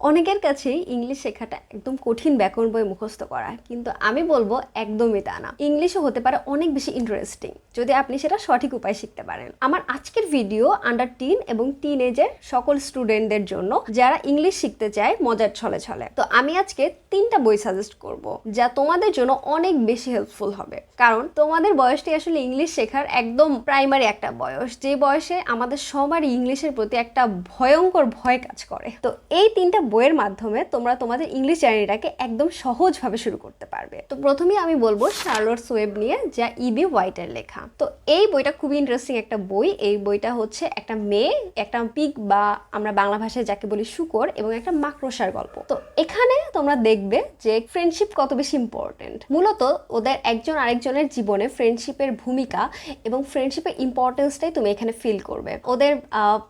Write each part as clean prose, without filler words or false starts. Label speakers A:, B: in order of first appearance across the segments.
A: অনেকের কাছেই ইংলিশ শেখাটা একদম কঠিন ব্যাকরণ বই মুখস্থ করা, কিন্তু আমি বলবো একদমই তা না। ইংলিশও হতে পারে অনেক বেশি ইন্টারেস্টিং যদি আপনি সেটা সঠিক উপায়ে শিখতে পারেন। আমার আজকের ভিডিও আন্ডার 10 এবং টিন এজের সকল স্টুডেন্টদের জন্য যারা ইংলিশ শিখতে চায় মজার ছলে ছলে। তো আমি আজকে 3টা বই সাজেস্ট করব যা তোমাদের জন্য অনেক বেশি হেল্পফুল হবে, কারণ তোমাদের বয়সটি আসলে ইংলিশ শেখার একদম প্রাইমারি একটা বয়স, যে বয়সে আমাদের সবারই ইংলিশের প্রতি একটা ভয়ঙ্কর ভয় কাজ করে। তো এই 3টা বইয়ের মাধ্যমে তোমরা তোমাদের ইংলিশ জার্নিটাকে একদম সহজভাবে শুরু করতে পারবে। তো প্রথমেই আমি বলবো শার্লট ওয়েব নিয়ে, যা ইবি হোয়াইটের লেখা। তো এই বইটা খুবই ইন্টারেস্টিং একটা বই। এই বইটা হচ্ছে একটা মেয়ে, একটা পিগ বা আমরা বাংলা ভাষায় যাকে বলি শূকর, এবং একটা মাকড়সার গল্প। তো এখানে তোমরা দেখবে যে ফ্রেন্ডশিপ কত বেশি ইম্পর্টেন্ট। মূলত ওদের একজন আরেকজনের জীবনে ফ্রেন্ডশিপের ভূমিকা এবং ফ্রেন্ডশিপের ইম্পর্টেন্সটাই তুমি এখানে ফিল করবে। ওদের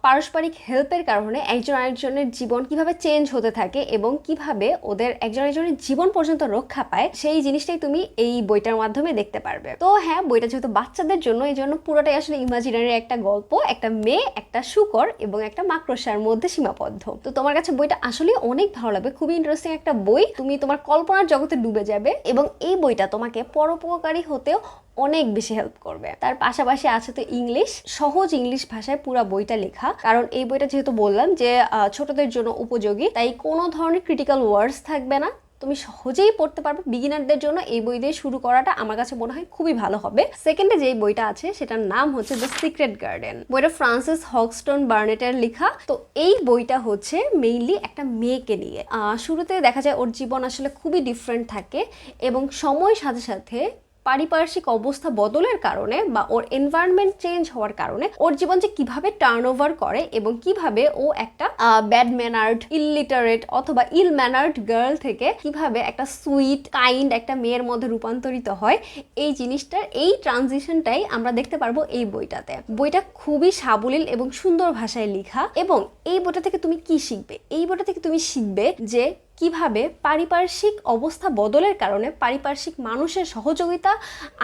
A: পারস্পরিক হেল্পের কারণে একজন আরেকজনের জীবন কিভাবে চেঞ্জ হতে থাকে এবং কিভাবে ওদের একজন আরেকজনের জীবন পর্যন্ত রক্ষা পায়, সেই জিনিসটাই তুমি এই বইটার মাধ্যমে দেখতে পারবে। তো হ্যাঁ, বইটা যেহেতু বাচ্চাদের জন্য, এই জন্য পুরোটাই আসলে ইমাজিনারি একটা গল্প, একটা মেয়ে, একটা শূকর এবং একটা মাকড়সার মধ্যে সীমাবদ্ধ। তো তোমার কাছে বইটা আসলে অনেক ভালো লাগবে, খুবই ইন্টারেস্টিং একটা বই। তুমি তোমার কল্পনার জগতে ডুবে যাবে এবং এই বইটা তোমাকে পরোপকারী হতেও অনেক বেশি হেল্প করবে। তার পাশাপাশি আছে তো ইংলিশ, সহজ ইংলিশ ভাষায় পুরো বইটা লেখা, কারণ এই বইটা যেহেতু বললাম যে ছোটদের জন্য উপযোগী, তাই কোনো ধরনের ক্রিটিক্যাল ওয়ার্ডস থাকবে না, তুমি সহজেই পড়তে পারবে। বিগিনারদের জন্য এই বই দিয়ে শুরু করাটা আমার কাছে মনে হয় খুবই ভালো হবে। সেকেন্ডে যে বইটা আছে সেটার নাম হচ্ছে দ্য সিক্রেট গার্ডেন। বইটা ফ্রান্সিস হগস্টন বার্নেটের লেখা। তো এই বইটা হচ্ছে মেইনলি একটা মেয়েকে নিয়ে। শুরুতে দেখা যায় ওর জীবন আসলে খুবই ডিফারেন্ট থাকে এবং সময়ের সাথে সাথে পারিপার্শ্বিক অবস্থা বদলের কারণে বা ওর এনভায়রনমেন্ট চেঞ্জ হওয়ার কারণে ওর জীবন যে কিভাবে টার্ন ওভার করে এবং কিভাবে ও একটা ব্যাড ম্যানার্ড, ইললিটারেট অথবা ইল ম্যানার্ড গার্ল থেকে কিভাবে একটা সুইট কাইন্ড একটা মেয়ের মধ্যে রূপান্তরিত হয়, এই জিনিসটার এই ট্রানজিশনটাই আমরা দেখতে পারবো এই বইটাতে। বইটা খুবই সাবলীল এবং সুন্দর ভাষায় লেখা। এবং এই বইটা থেকে তুমি কি শিখবে? এই বইটা থেকে তুমি শিখবে যে কিভাবে পারিপার্শ্বিক অবস্থা বদলের কারণে, পারিপার্শ্বিক মানুষের সহযোগিতা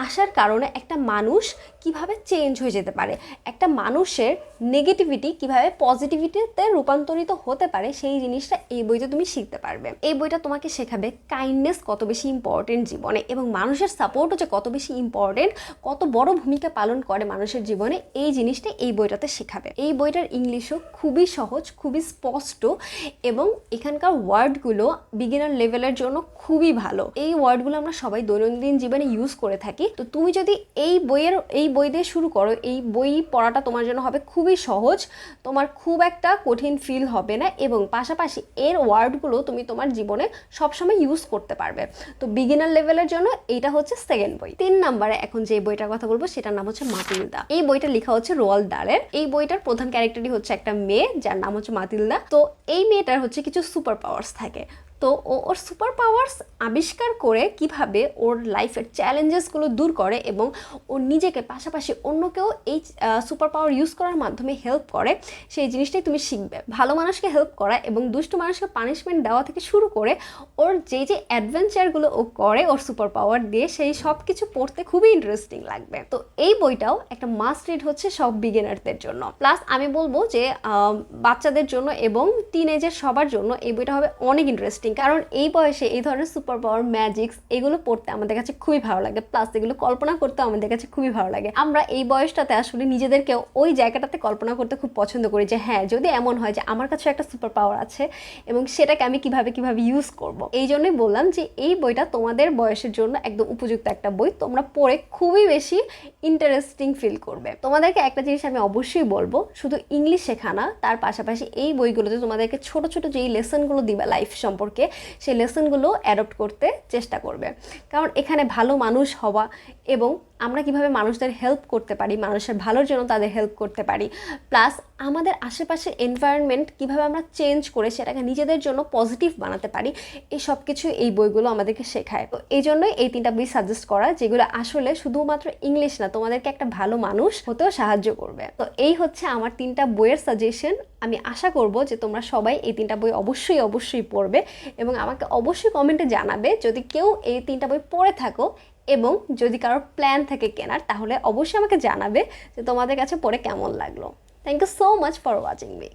A: আসার কারণে একটা মানুষ কিভাবে চেঞ্জ হয়ে যেতে পারে, একটা মানুষের নেগেটিভিটি কিভাবে পজিটিভিটিতে রূপান্তরিত হতে পারে, সেই জিনিসটা এই বইতে তুমি শিখতে পারবে। এই বইটা তোমাকে শেখাবে কাইন্ডনেস কত বেশি ইম্পর্টেন্ট জীবনে, এবং মানুষের সাপোর্টও যে কত বেশি ইম্পর্টেন্ট, কত বড় ভূমিকা পালন করে মানুষের জীবনে, এই জিনিসটা এই বইটাতে শেখাবে। এই বইটার ইংলিশও খুবই সহজ, খুবই স্পষ্ট, এবং এখানকার ওয়ার্ডগুলো বিগিনার লেভেলের জন্য খুবই ভালো। এই ওয়ার্ডগুলো আমরা সবাই দৈনন্দিন জীবনে ইউজ করে থাকি। তো তুমি যদি এই বই দিয়ে শুরু করো, এই বই পড়াটা তোমার জন্য হবে খুবই সহজ, তোমার খুব একটা কঠিন ফিল হবে না, এবং পাশাপাশি এর ওয়ার্ডগুলো তুমি তোমার জীবনে সবসময় ইউজ করতে পারবে। তো বিগিনার লেভেলের জন্য এইটা হচ্ছে সেকেন্ড বই। 3 নম্বরে এখন যে বইটার কথা বলবো সেটার নাম হচ্ছে মাতিলদা। এই বইটা লেখা হচ্ছে রোয়াল্ড ডালের। এই বইটার প্রধান ক্যারেক্টারই হচ্ছে একটা মেয়ে যার নাম হচ্ছে মাতিলদা। তো এই মেয়েটার হচ্ছে কিছু সুপার পাওয়ার্স থাকে। তো ওর সুপার পাওয়ার্স আবিষ্কার করে কিভাবে ওর লাইফের চ্যালেঞ্জেসগুলো দূর করে এবং ও নিজেকে পাশাপাশি অন্যকেও এই সুপার পাওয়ার ইউজ করার মাধ্যমে হেল্প করে, সেই জিনিসটাই তুমি শিখবে। ভালো মানুষকে হেল্প করা এবং দুষ্ট মানুষকে পানিশমেন্ট দেওয়া থেকে শুরু করে ওর যে অ্যাডভেঞ্চারগুলো ও করে ওর সুপার পাওয়ার দিয়ে, সেই সব কিছু পড়তে খুবই ইন্টারেস্টিং লাগবে। তো এই বইটাও একটা মাস্ট রিড হচ্ছে সব বিগিনারদের জন্য। প্লাস আমি বলবো যে বাচ্চাদের জন্য এবং টিনেজের সবার জন্য এই বইটা হবে অনেক ইন্টারেস্টিং, কারণ এই বয়সে এই ধরনের সুপার পাওয়ার, ম্যাজিক্স এগুলো পড়তে আমাদের কাছে খুবই ভালো লাগে, প্লাস এগুলো কল্পনা করতে আমাদের কাছে খুবই ভালো লাগে। আমরা এই বয়সটাতে আসলে নিজেদেরকে ওই জায়গাটাতে কল্পনা করতে খুব পছন্দ করি যে হ্যাঁ, যদি এমন হয় যে আমার কাছে একটা সুপার পাওয়ার আছে এবং সেটাকে আমি কিভাবে ইউজ করব। এই জন্যই বললাম যে এই বইটা তোমাদের বয়সের জন্য একদম উপযুক্ত একটা বই, তোমরা পড়ে খুবই বেশি ইন্টারেস্টিং ফিল করবে। তোমাদেরকে একটা জিনিস আমি অবশ্যই বলবো, শুধু ইংলিশ শেখা না, তার পাশাপাশি এই বইগুলোতে তোমাদেরকে ছোট ছোট যেই লেসনগুলো দিবে লাইফ সম্পর্কে, সেই লেসনগুলো অ্যাডপ্ট করতে চেষ্টা করবে। কারণ এখানে ভালো মানুষ হওয়া এবং আমরা কিভাবে মানুষদের হেল্প করতে পারি, মানুষের ভালোর জন্য তাদের হেল্প করতে পারি, প্লাস আমাদের আশেপাশের এনভায়রনমেন্ট কিভাবে আমরা চেঞ্জ করে সেটাকে নিজেদের জন্য পজিটিভ বানাতে পারি, এই সব কিছু এই বইগুলো আমাদেরকে শেখায়। তো এই জন্যই এই 3টা বই সাজেস্ট করা, যেগুলো আসলে শুধুমাত্র ইংলিশ না, তোমাদেরকে একটা ভালো মানুষ হতেও সাহায্য করবে। তো এই হচ্ছে আমার 3টা বইয়ের সাজেশন। আমি আশা করব যে তোমরা সবাই এই 3টা বই অবশ্যই পড়বে, এবং আমাকে অবশ্যই কমেন্টে জানাবে যদি কেউ এই 3টা বই পড়ে থাকো, এবং যদি কারোর প্ল্যান থাকে কেনার, তাহলে অবশ্যই আমাকে জানাবে যে তোমাদের কাছে পড়ে কেমন লাগলো। Thank you so much for watching me.